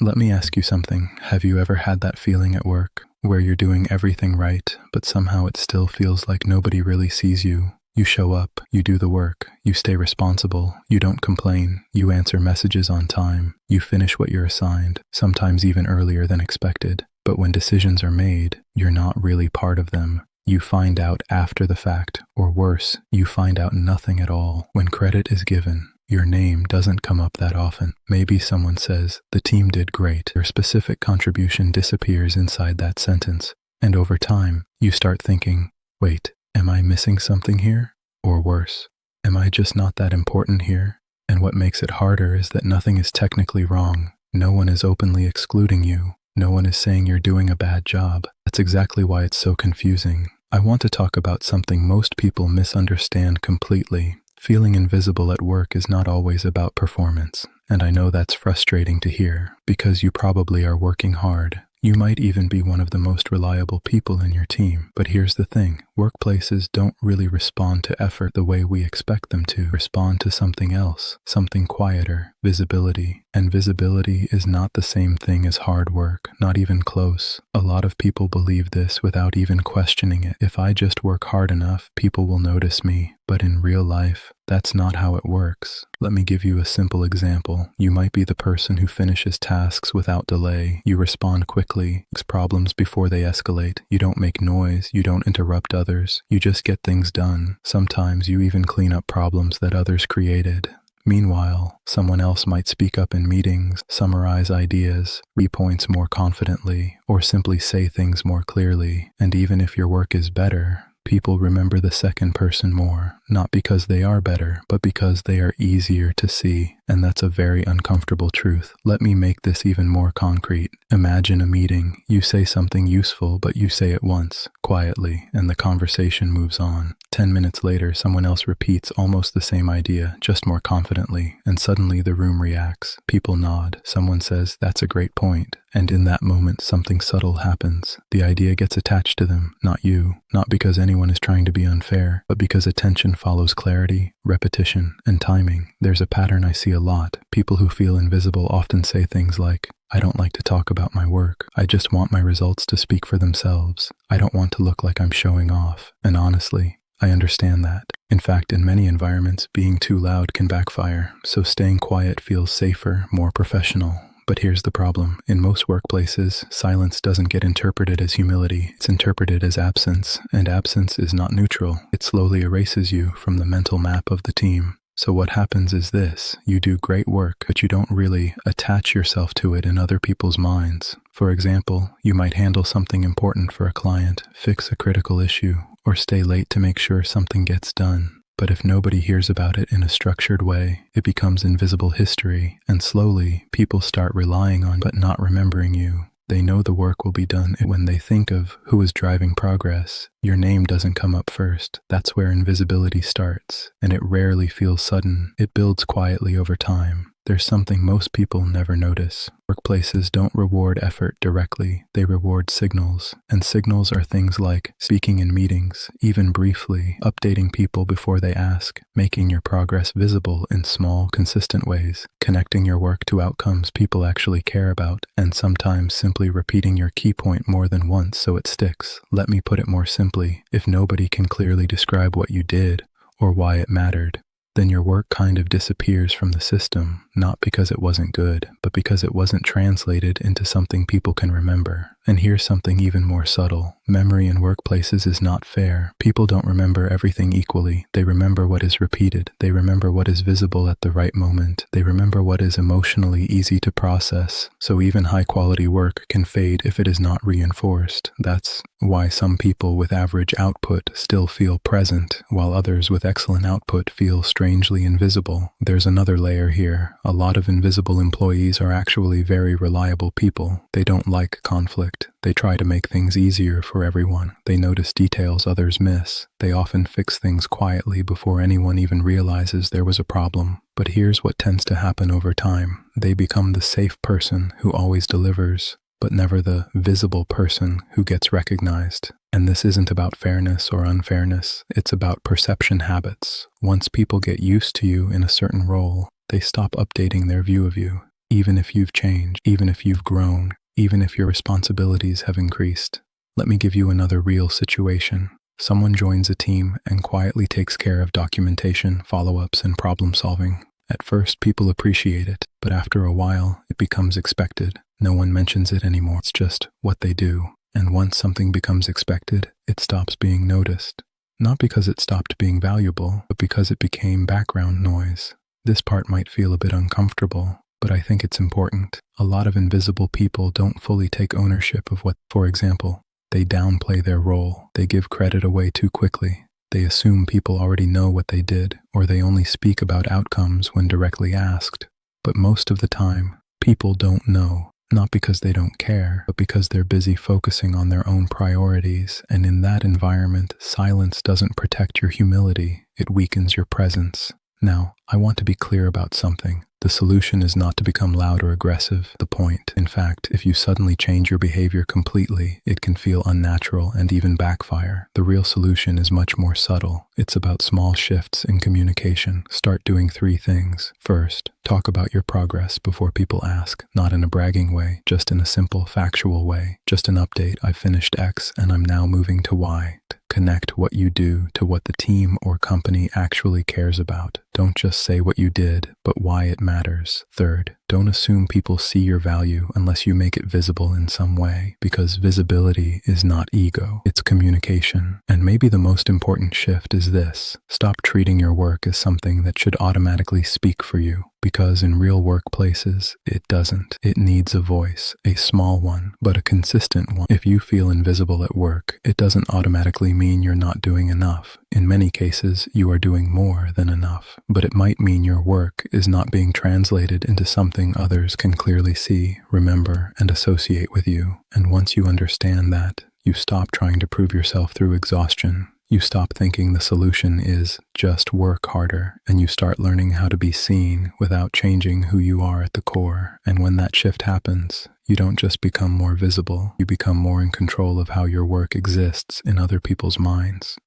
Let me ask you something. Have you ever had that feeling at work where you're doing everything right, but somehow it still feels like nobody really sees you? You show up, you do the work, you stay responsible, you don't complain, you answer messages on time, you finish what you're assigned, sometimes even earlier than expected. But when decisions are made, you're not really part of them. You find out after the fact, or worse, you find out nothing at all. When credit is given, your name doesn't come up that often. Maybe someone says, the team did great. Your specific contribution disappears inside that sentence. And over time, you start thinking, wait, am I missing something here? Or worse, am I just not that important here? And what makes it harder is that nothing is technically wrong. No one is openly excluding you. No one is saying you're doing a bad job. That's exactly why it's so confusing. I want to talk about something most people misunderstand completely. Feeling invisible at work is not always about performance. And I know that's frustrating to hear, because you probably are working hard. You might even be one of the most reliable people in your team. But here's the thing, workplaces don't really respond to effort the way we expect them to. Respond to something else, something quieter, visibility. And visibility is not the same thing as hard work, not even close. A lot of people believe this without even questioning it. If I just work hard enough, people will notice me. But in real life, that's not how it works. Let me give you a simple example. You might be the person who finishes tasks without delay. You respond quickly, fix problems before they escalate. You don't make noise. You don't interrupt others. You just get things done. Sometimes you even clean up problems that others created. Meanwhile, someone else might speak up in meetings, summarize ideas, read points more confidently, or simply say things more clearly. And even if your work is better, people remember the second person more, not because they are better, but because they are easier to see. And that's a very uncomfortable truth. Let me make this even more concrete. Imagine a meeting. You say something useful, but you say it once, quietly, and the conversation moves on. 10 minutes later, someone else repeats almost the same idea, just more confidently, and suddenly the room reacts. People nod. Someone says, "That's a great point." And in that moment, something subtle happens. The idea gets attached to them, not you. Not because anyone is trying to be unfair, but because attention follows clarity, repetition, and timing. There's a pattern I see a lot. People who feel invisible often say things like, "I don't like to talk about my work. I just want my results to speak for themselves. I don't want to look like I'm showing off." And honestly, I understand that. In fact, in many environments, being too loud can backfire, so staying quiet feels safer, more professional. But here's the problem. In most workplaces, silence doesn't get interpreted as humility. It's interpreted as absence, and absence is not neutral. It slowly erases you from the mental map of the team. So what happens is this: you do great work, but you don't really attach yourself to it in other people's minds. For example, you might handle something important for a client, fix a critical issue, or stay late to make sure something gets done. But if nobody hears about it in a structured way, it becomes invisible history, and slowly, people start relying on but not remembering you. They know the work will be done when they think of who is driving progress. Your name doesn't come up first. That's where invisibility starts, and it rarely feels sudden. It builds quietly over time. There's something most people never notice. Workplaces don't reward effort directly, they reward signals. And signals are things like speaking in meetings, even briefly, updating people before they ask, making your progress visible in small, consistent ways, connecting your work to outcomes people actually care about, and sometimes simply repeating your key point more than once so it sticks. Let me put it more simply. If nobody can clearly describe what you did or why it mattered, then your work kind of disappears from the system, not because it wasn't good, but because it wasn't translated into something people can remember. And here's something even more subtle. Memory in workplaces is not fair. People don't remember everything equally. They remember what is repeated. They remember what is visible at the right moment. They remember what is emotionally easy to process. So even high-quality work can fade if it is not reinforced. That's why some people with average output still feel present, while others with excellent output feel strangely invisible. There's another layer here. A lot of invisible employees are actually very reliable people. They don't like conflict. They try to make things easier for everyone. They notice details others miss. They often fix things quietly before anyone even realizes there was a problem. But here's what tends to happen over time. They become the safe person who always delivers, but never the visible person who gets recognized. And this isn't about fairness or unfairness. It's about perception habits. Once people get used to you in a certain role, they stop updating their view of you. even if you've changed, even if you've grown, even if your responsibilities have increased. Let me give you another real situation. Someone joins a team and quietly takes care of documentation, follow-ups, and problem solving. At first, people appreciate it, but after a while, it becomes expected. No one mentions it anymore. It's just what they do. And once something becomes expected, it stops being noticed. Not because it stopped being valuable, but because it became background noise. This part might feel a bit uncomfortable, but I think it's important. A lot of invisible people don't fully take ownership of what, for example, they downplay their role. They give credit away too quickly. They assume people already know what they did, or they only speak about outcomes when directly asked. But most of the time, people don't know, not because they don't care, but because they're busy focusing on their own priorities, and in that environment, silence doesn't protect your humility, it weakens your presence. Now, I want to be clear about something. The solution is not to become loud or aggressive, the point. In fact, if you suddenly change your behavior completely, it can feel unnatural and even backfire. The real solution is much more subtle. It's about small shifts in communication. Start doing 3 things. First, talk about your progress before people ask, not in a bragging way, just in a simple, factual way. Just an update, I've finished X and I'm now moving to Y. Connect what you do to what the team or company actually cares about. Don't just say what you did, but why it matters. Third, don't assume people see your value unless you make it visible in some way, because visibility is not ego, it's communication. And maybe the most important shift is this: stop treating your work as something that should automatically speak for you, because in real workplaces, it doesn't. It needs a voice, a small one, but a consistent one. If you feel invisible at work, it doesn't automatically mean you're not doing enough. In many cases, you are doing more than enough, but it might mean your work is not being translated into something others can clearly see, remember, and associate with you. And once you understand that, you stop trying to prove yourself through exhaustion. You stop thinking the solution is just work harder, and you start learning how to be seen without changing who you are at the core. And when that shift happens, you don't just become more visible, you become more in control of how your work exists in other people's minds.